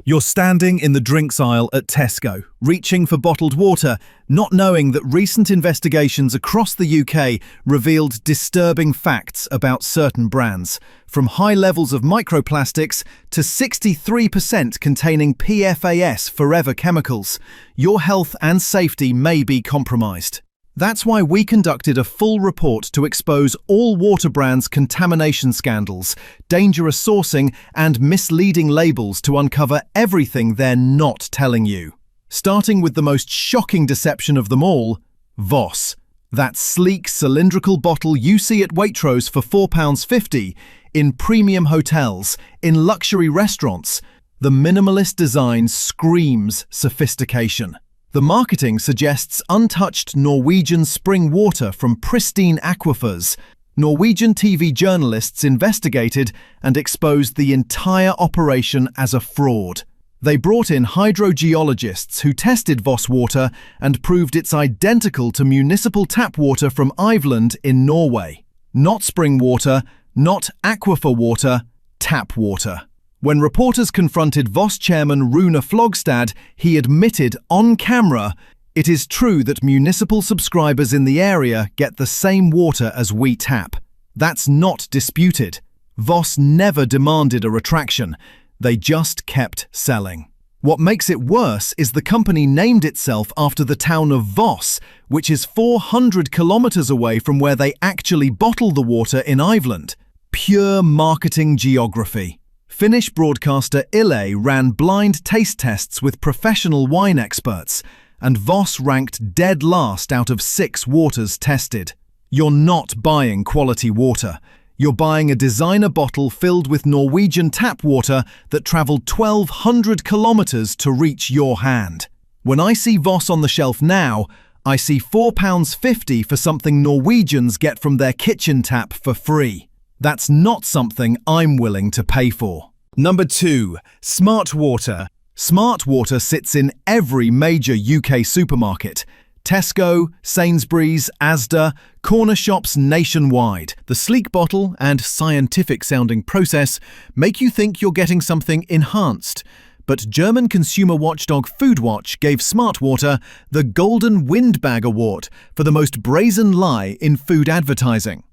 You're standing in the drinks aisle at Tesco, reaching for bottled water, not knowing that recent investigations across the UK revealed disturbing facts about certain brands, from high levels of microplastics to 63% containing PFAS forever chemicals. Your health and safety may be compromised. That's why we conducted a full report to expose all water brands' contamination scandals, dangerous sourcing, and misleading labels to uncover everything they're not telling you. Starting with the most shocking deception of them all, Voss. That sleek cylindrical bottle you see at Waitrose for £4.50, in premium hotels, in luxury restaurants. The minimalist design screams sophistication. The marketing suggests untouched Norwegian spring water from pristine aquifers. Norwegian TV journalists investigated and exposed the entire operation as a fraud. They brought in hydrogeologists who tested Voss water and proved it's identical to municipal tap water from Iveland in Norway. Not spring water, not aquifer water, tap water. When reporters confronted Voss chairman Rune Flogstad, he admitted on camera, "It is true that municipal subscribers in the area get the same water as we tap. That's not disputed." Voss never demanded a retraction. They just kept selling. What makes it worse is the company named itself after the town of Voss, which is 400 kilometers away from where they actually bottle the water in Iveland. Pure marketing geography. Finnish broadcaster Yle ran blind taste tests with professional wine experts, and Voss ranked dead last out of 6 waters tested. You're not buying quality water. You're buying a designer bottle filled with Norwegian tap water that travelled 1,200 kilometres to reach your hand. When I see Voss on the shelf now, I see £4.50 for something Norwegians get from their kitchen tap for free. That's not something I'm willing to pay for. Number 2. Smart Water. Smart Water sits in every major UK supermarket. Tesco, Sainsbury's, Asda, corner shops nationwide. The sleek bottle and scientific-sounding process make you think you're getting something enhanced. But German consumer watchdog Foodwatch gave Smart Water the Golden Windbag Award for the most brazen lie in food advertising.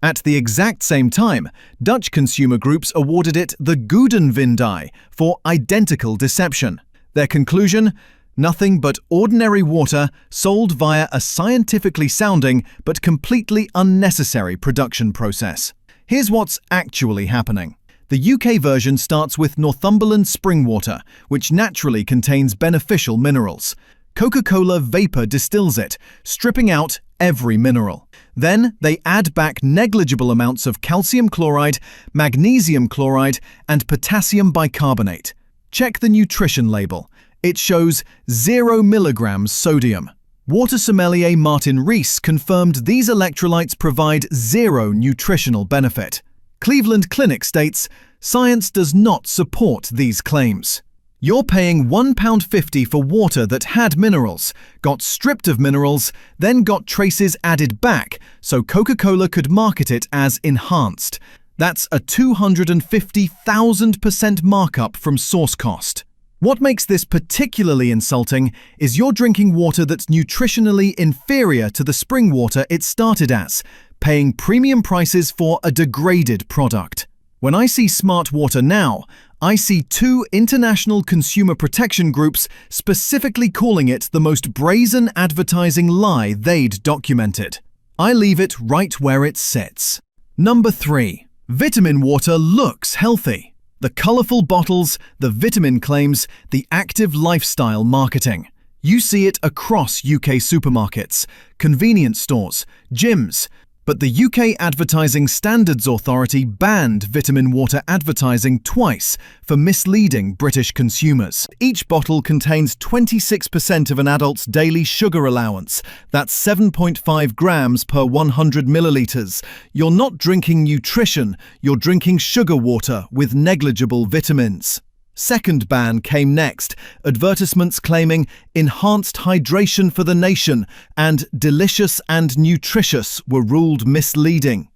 At the exact same time, Dutch consumer groups awarded it the Goedenvindij for identical deception. Their conclusion? Nothing but ordinary water sold via a scientifically sounding but completely unnecessary production process. Here's what's actually happening. The UK version starts with Northumberland spring water, which naturally contains beneficial minerals. Coca-Cola Vapor distills it, stripping out every mineral. Then they add back negligible amounts of calcium chloride, magnesium chloride, and potassium bicarbonate. Check the nutrition label. It shows 0 milligrams sodium. Water sommelier Martin Rees confirmed these electrolytes provide zero nutritional benefit. Cleveland Clinic states, "Science does not support these claims." You're paying £1.50 for water that had minerals, got stripped of minerals, then got traces added back so Coca-Cola could market it as enhanced. That's a 250,000% markup from source cost. What makes this particularly insulting is you're drinking water that's nutritionally inferior to the spring water it started as, paying premium prices for a degraded product. When I see Smart Water now, I see 2 international consumer protection groups specifically calling it the most brazen advertising lie they'd documented. I leave it right where it sits. Number 3. Vitamin water looks healthy. The colourful bottles, the vitamin claims, the active lifestyle marketing. You see it across UK supermarkets, convenience stores, gyms. But the UK Advertising Standards Authority banned vitamin water advertising twice for misleading British consumers. Each bottle contains 26% of an adult's daily sugar allowance. That's 7.5 grams per 100 millilitres. You're not drinking nutrition, you're drinking sugar water with negligible vitamins. Second ban came next, advertisements claiming enhanced hydration for the nation and delicious and nutritious were ruled misleading.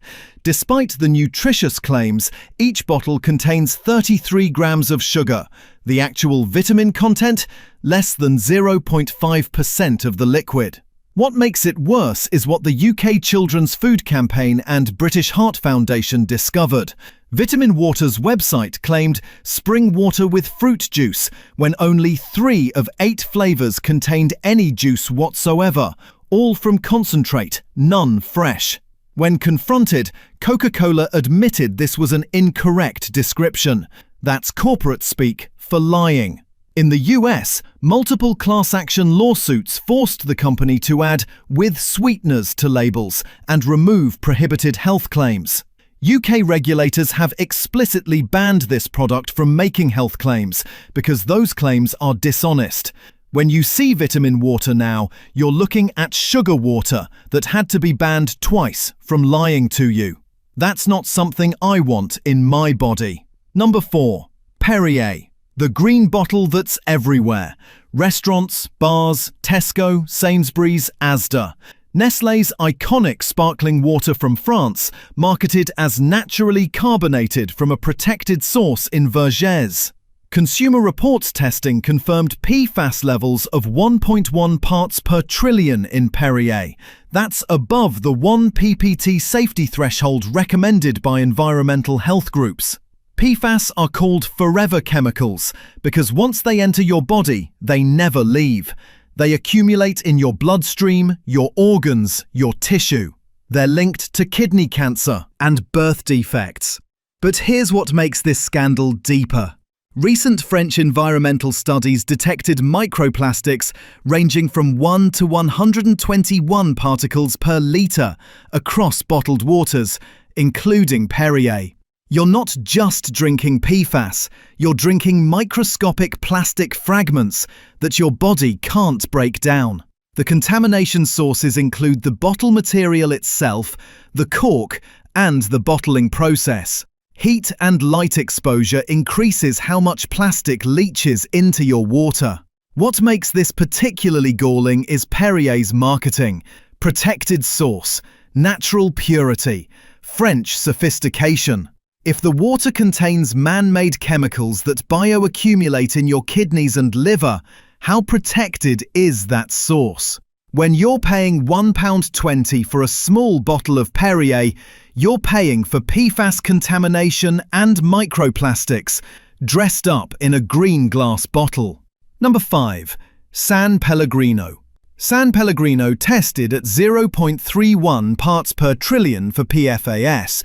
Despite the nutritious claims, each bottle contains 33 grams of sugar. The actual vitamin content? Less than 0.5% of the liquid. What makes it worse is what the UK Children's Food Campaign and British Heart Foundation discovered. Vitamin Water's website claimed spring water with fruit juice when only 3 of 8 flavours contained any juice whatsoever, all from concentrate, none fresh. When confronted, Coca-Cola admitted this was an incorrect description. That's corporate speak for lying. In the US, multiple class action lawsuits forced the company to add "with sweeteners" to labels and remove prohibited health claims. UK regulators have explicitly banned this product from making health claims because those claims are dishonest. When you see vitamin water now, you're looking at sugar water that had to be banned twice from lying to you. That's not something I want in my body. Number 4. Perrier. The green bottle that's everywhere. Restaurants, bars, Tesco, Sainsbury's, Asda. Nestlé's iconic sparkling water from France, marketed as naturally carbonated from a protected source in Vergès. Consumer Reports testing confirmed PFAS levels of 1.1 parts per trillion in Perrier. That's above the 1 ppt safety threshold recommended by environmental health groups. PFAS are called forever chemicals because once they enter your body, they never leave. They accumulate in your bloodstream, your organs, your tissue. They're linked to kidney cancer and birth defects. But here's what makes this scandal deeper. Recent French environmental studies detected microplastics ranging from 1 to 121 particles per litre across bottled waters, including Perrier. You're not just drinking PFAS, you're drinking microscopic plastic fragments that your body can't break down. The contamination sources include the bottle material itself, the cork, and the bottling process. Heat and light exposure increases how much plastic leaches into your water. What makes this particularly galling is Perrier's marketing. Protected source, natural purity, French sophistication. If the water contains man-made chemicals that bioaccumulate in your kidneys and liver, how protected is that source? When you're paying £1.20 for a small bottle of Perrier, you're paying for PFAS contamination and microplastics, dressed up in a green glass bottle. Number 5. San Pellegrino. San Pellegrino tested at 0.31 parts per trillion for PFAS.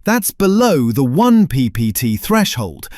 That's below the 1 ppt threshold,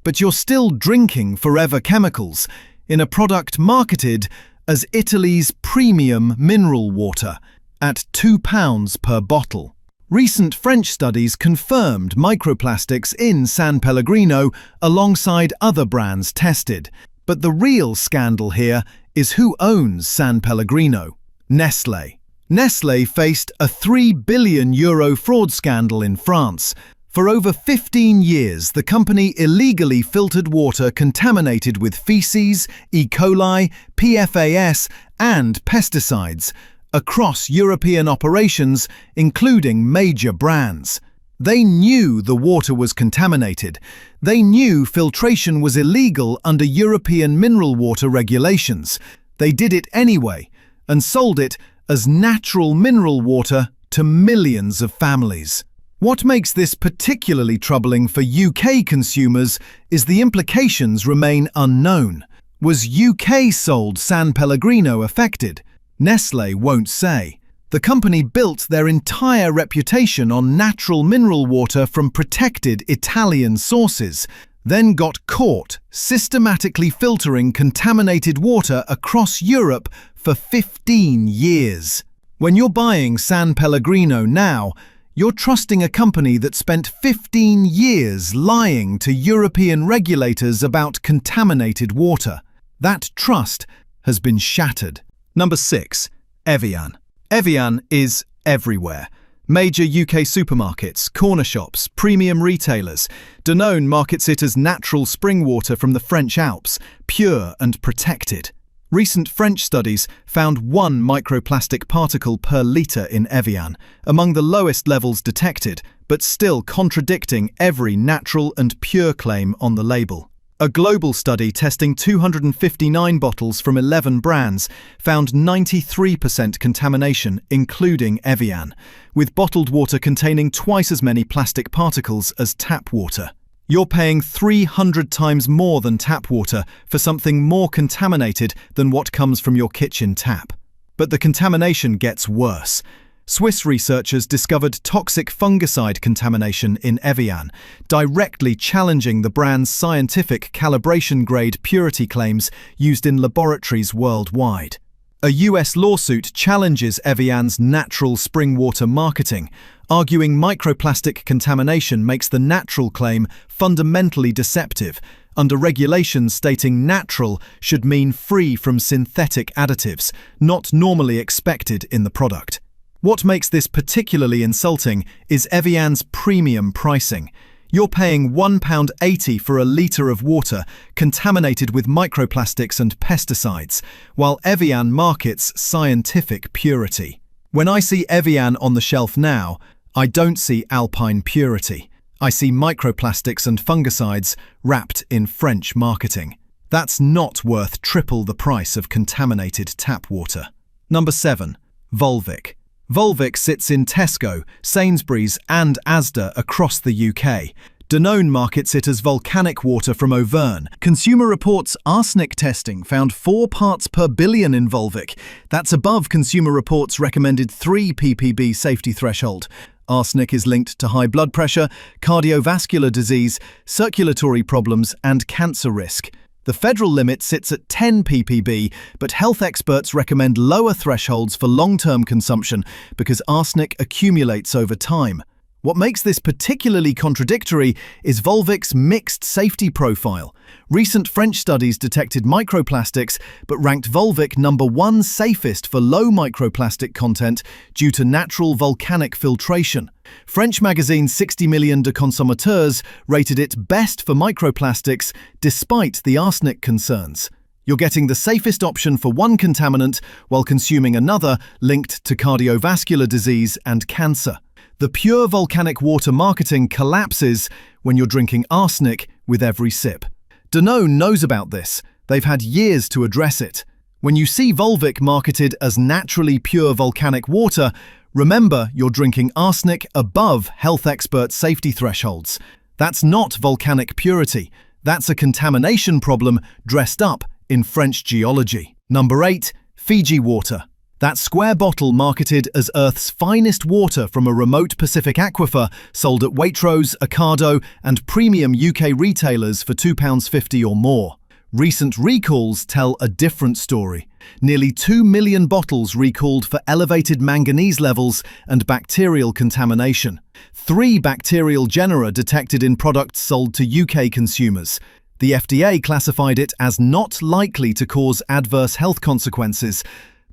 but you're still drinking forever chemicals in a product marketed as Italy's premium mineral water at £2 per bottle. Recent French studies confirmed microplastics in San Pellegrino alongside other brands tested. But the real scandal here is who owns San Pellegrino. Nestlé. Nestlé faced a €3 billion fraud scandal in France. For over 15 years, the company illegally filtered water contaminated with feces, E. coli, PFAS, and pesticides across European operations, including major brands. They knew the water was contaminated. They knew filtration was illegal under European mineral water regulations. They did it anyway and sold it as natural mineral water to millions of families. What makes this particularly troubling for UK consumers is the implications remain unknown. Was UK-sold San Pellegrino affected? Nestlé won't say. The company built their entire reputation on natural mineral water from protected Italian sources, then got caught systematically filtering contaminated water across Europe for 15 years. When you're buying San Pellegrino now, you're trusting a company that spent 15 years lying to European regulators about contaminated water. That trust has been shattered. Number 6. Evian. Evian is everywhere. Major UK supermarkets, corner shops, premium retailers. Danone markets it as natural spring water from the French Alps, pure and protected. Recent French studies found 1 microplastic particle per litre in Evian, among the lowest levels detected, but still contradicting every natural and pure claim on the label. A global study testing 259 bottles from 11 brands found 93% contamination, including Evian, with bottled water containing twice as many plastic particles as tap water. You're paying 300 times more than tap water for something more contaminated than what comes from your kitchen tap. But the contamination gets worse. Swiss researchers discovered toxic fungicide contamination in Evian, directly challenging the brand's scientific calibration-grade purity claims used in laboratories worldwide. A US lawsuit challenges Evian's natural spring water marketing, arguing microplastic contamination makes the natural claim fundamentally deceptive, under regulations stating natural should mean free from synthetic additives, not normally expected in the product. What makes this particularly insulting is Evian's premium pricing. You're paying £1.80 for a litre of water contaminated with microplastics and pesticides, while Evian markets scientific purity. When I see Evian on the shelf now, I don't see alpine purity. I see microplastics and fungicides wrapped in French marketing. That's not worth triple the price of contaminated tap water. Number 7. Volvic. Volvic sits in Tesco, Sainsbury's and Asda across the UK. Danone markets it as volcanic water from Auvergne. Consumer Reports' arsenic testing found 4 parts per billion in Volvic. That's above Consumer Reports' recommended 3 ppb safety threshold. Arsenic is linked to high blood pressure, cardiovascular disease, circulatory problems and cancer risk. The federal limit sits at 10 ppb, but health experts recommend lower thresholds for long-term consumption because arsenic accumulates over time. What makes this particularly contradictory is Volvic's mixed safety profile. Recent French studies detected microplastics, but ranked Volvic number 1 safest for low microplastic content due to natural volcanic filtration. French magazine 60 Million de Consommateurs rated it best for microplastics despite the arsenic concerns. You're getting the safest option for one contaminant while consuming another linked to cardiovascular disease and cancer. The pure volcanic water marketing collapses when you're drinking arsenic with every sip. Danone knows about this. They've had years to address it. When you see Volvic marketed as naturally pure volcanic water, remember you're drinking arsenic above health expert safety thresholds. That's not volcanic purity. That's a contamination problem dressed up in French geology. Number 8. Fiji water. That square bottle marketed as Earth's finest water from a remote Pacific aquifer sold at Waitrose, Ocado and premium UK retailers for £2.50 or more. Recent recalls tell a different story. Nearly 2 million bottles recalled for elevated manganese levels and bacterial contamination. 3 bacterial genera detected in products sold to UK consumers. The FDA classified it as not likely to cause adverse health consequences,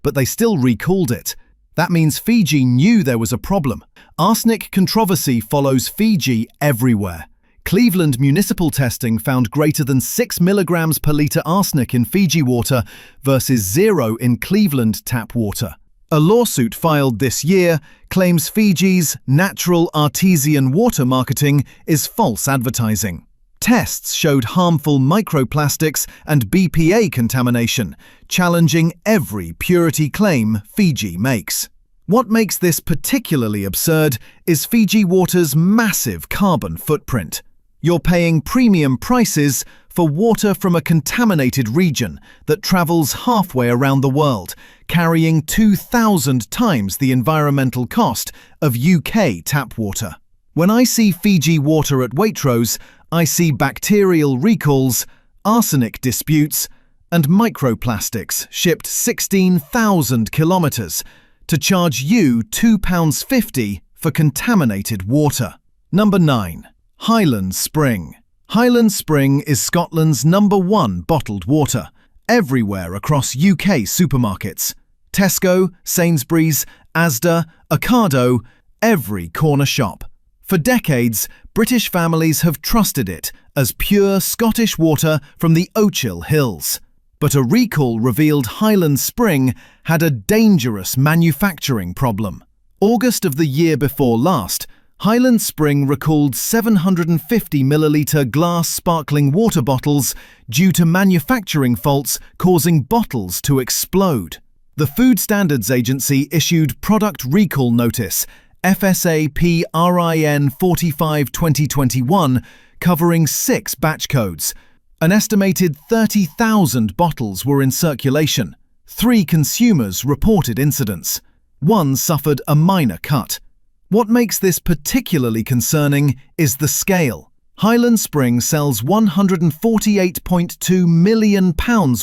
but they still recalled it. That means Fiji knew there was a problem. Arsenic controversy follows Fiji everywhere. Cleveland municipal testing found greater than 6 milligrams per litre arsenic in Fiji water versus 0 in Cleveland tap water. A lawsuit filed this year claims Fiji's natural artesian water marketing is false advertising. Tests showed harmful microplastics and BPA contamination, challenging every purity claim Fiji makes. What makes this particularly absurd is Fiji water's massive carbon footprint. You're paying premium prices for water from a contaminated region that travels halfway around the world, carrying 2,000 times the environmental cost of UK tap water. When I see Fiji water at Waitrose, I see bacterial recalls, arsenic disputes, and microplastics shipped 16,000 kilometres to charge you £2.50 for contaminated water. Number 9. Highland Spring. Highland Spring is Scotland's #1 bottled water, everywhere across UK supermarkets. Tesco, Sainsbury's, Asda, Ocado, every corner shop. For decades, British families have trusted it as pure Scottish water from the Ochil Hills. But a recall revealed Highland Spring had a dangerous manufacturing problem. August of the year before last, Highland Spring recalled 750-milliliter glass sparkling water bottles due to manufacturing faults causing bottles to explode. The Food Standards Agency issued Product Recall Notice, FSA PRIN 45/2021, covering 6 batch codes. An estimated 30,000 bottles were in circulation. 3 consumers reported incidents. 1 suffered a minor cut. What makes this particularly concerning is the scale. Highland Spring sells £148.2 million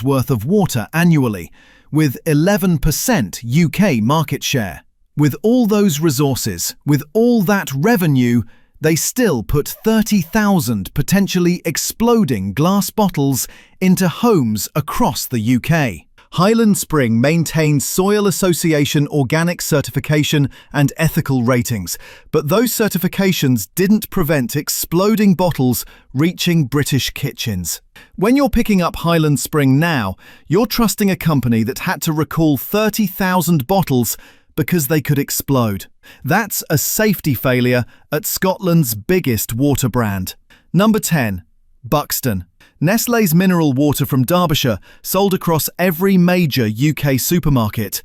worth of water annually, with 11% UK market share. With all those resources, with all that revenue, they still put 30,000 potentially exploding glass bottles into homes across the UK. Highland Spring maintains Soil Association organic certification and ethical ratings, but those certifications didn't prevent exploding bottles reaching British kitchens. When you're picking up Highland Spring now, you're trusting a company that had to recall 30,000 bottles because they could explode. That's a safety failure at Scotland's biggest water brand. Number 10. Buxton. Nestlé's mineral water from Derbyshire sold across every major UK supermarket.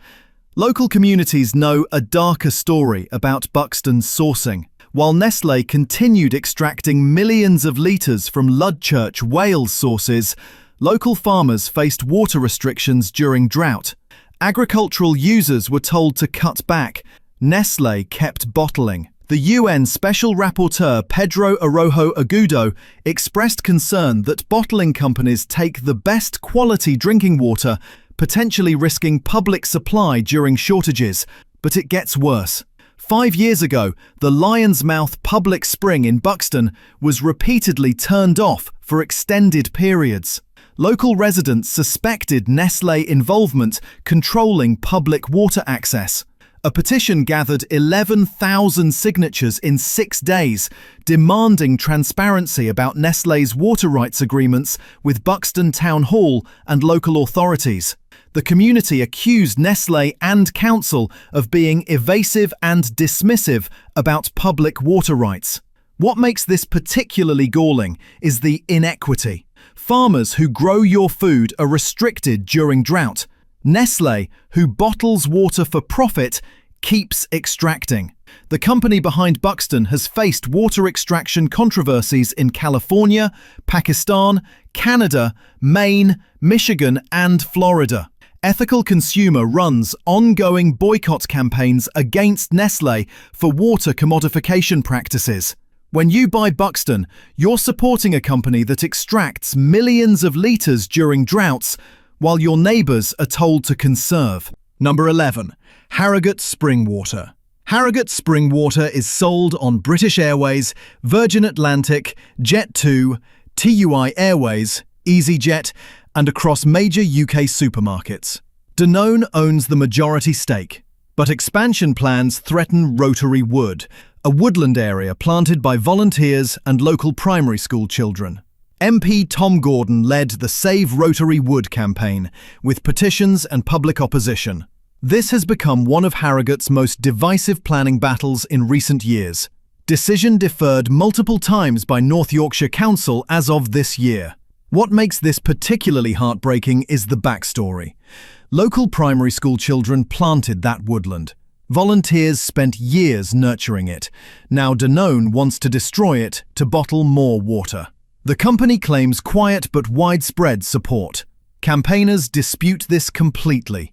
Local communities know a darker story about Buxton's sourcing. While Nestlé continued extracting millions of litres from Ludchurch, Wales sources, local farmers faced water restrictions during drought. Agricultural users were told to cut back. Nestlé kept bottling. The UN Special Rapporteur Pedro Arrojo Agudo expressed concern that bottling companies take the best quality drinking water, potentially risking public supply during shortages. But it gets worse. 5 years ago, the Lion's Mouth public spring in Buxton was repeatedly turned off for extended periods. Local residents suspected Nestlé involvement controlling public water access. A petition gathered 11,000 signatures in 6 days, demanding transparency about Nestlé's water rights agreements with Buxton Town Hall and local authorities. The community accused Nestlé and council of being evasive and dismissive about public water rights. What makes this particularly galling is the inequity. Farmers who grow your food are restricted during drought. Nestlé, who bottles water for profit, keeps extracting. The company behind Buxton has faced water extraction controversies in California, Pakistan, Canada, Maine, Michigan, and Florida. Ethical Consumer runs ongoing boycott campaigns against Nestlé for water commodification practices. When you buy Buxton, you're supporting a company that extracts millions of litres during droughts, while your neighbours are told to conserve. Number 11. Harrogate Spring Water. Harrogate Spring Water is sold on British Airways, Virgin Atlantic, Jet2, TUI Airways, EasyJet, and across major UK supermarkets. Danone owns the majority stake, but expansion plans threaten Rotary Wood, a woodland area planted by volunteers and local primary school children. MP Tom Gordon led the Save Rotary Wood campaign, with petitions and public opposition. This has become one of Harrogate's most divisive planning battles in recent years. Decision deferred multiple times by North Yorkshire Council as of this year. What makes this particularly heartbreaking is the backstory. Local primary school children planted that woodland. Volunteers spent years nurturing it. Now Danone wants to destroy it to bottle more water. The company claims quiet but widespread support. Campaigners dispute this completely.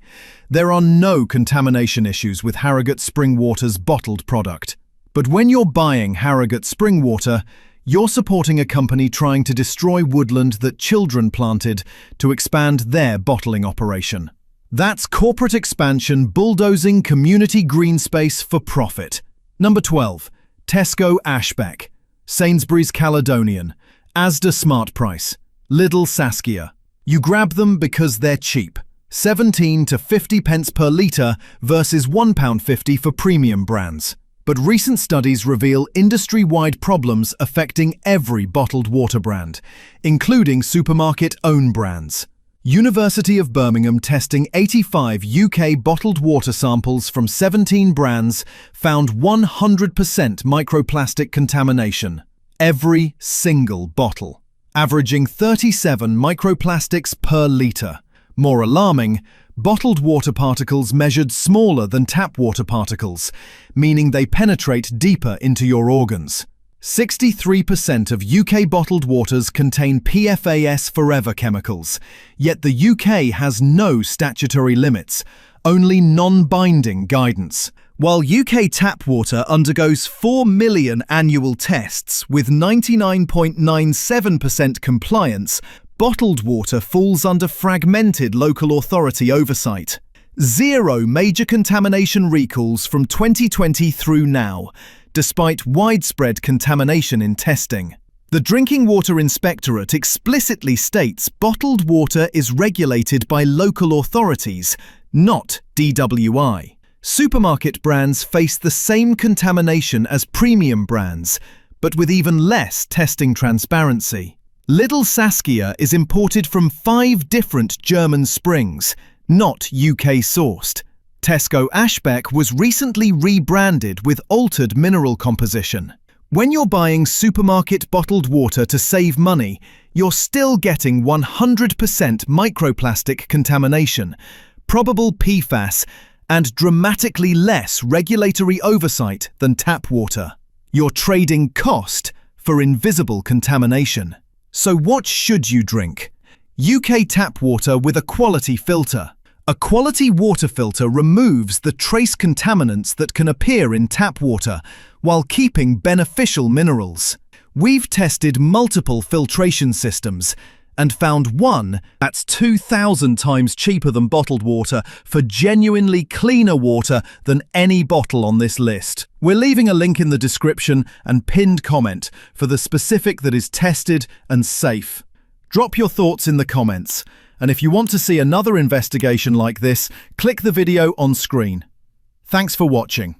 There are no contamination issues with Harrogate Spring Water's bottled product. But when you're buying Harrogate Spring Water, you're supporting a company trying to destroy woodland that children planted to expand their bottling operation. That's corporate expansion bulldozing community green space for profit. Number 12. Tesco Ashbeck, Sainsbury's Caledonian, Asda Smart Price, Lidl Saskia. You grab them because they're cheap. 17 to 50 pence per litre versus £1.50 for premium brands. but recent studies reveal industry-wide problems affecting every bottled water brand, including supermarket-owned brands. University of Birmingham testing 85 UK bottled water samples from 17 brands found 100% microplastic contamination. Every single bottle, averaging 37 microplastics per litre. More alarming, bottled water particles measured smaller than tap water particles, meaning they penetrate deeper into your organs. 63% of UK bottled waters contain PFAS forever chemicals, yet the UK has no statutory limits, only non-binding guidance. While UK tap water undergoes 4 million annual tests with 99.97% compliance, bottled water falls under fragmented local authority oversight. 0 major contamination recalls from 2020 through now, despite widespread contamination in testing. The Drinking Water Inspectorate explicitly states bottled water is regulated by local authorities, not DWI. Supermarket brands face the same contamination as premium brands, but with even less testing transparency. Lidl Saskia is imported from 5 different German springs, not UK-sourced. Tesco Ashbeck was recently rebranded with altered mineral composition. When you're buying supermarket bottled water to save money, you're still getting 100% microplastic contamination, probable PFAS, and dramatically less regulatory oversight than tap water. You're trading cost for invisible contamination. So what should you drink? UK tap water with a quality filter. A quality water filter removes the trace contaminants that can appear in tap water while keeping beneficial minerals. We've tested multiple filtration systems and found one that's 2,000 times cheaper than bottled water for genuinely cleaner water than any bottle on this list. We're leaving a link in the description and pinned comment for the specific that is tested and safe. Drop your thoughts in the comments, and if you want to see another investigation like this, click the video on screen. Thanks for watching.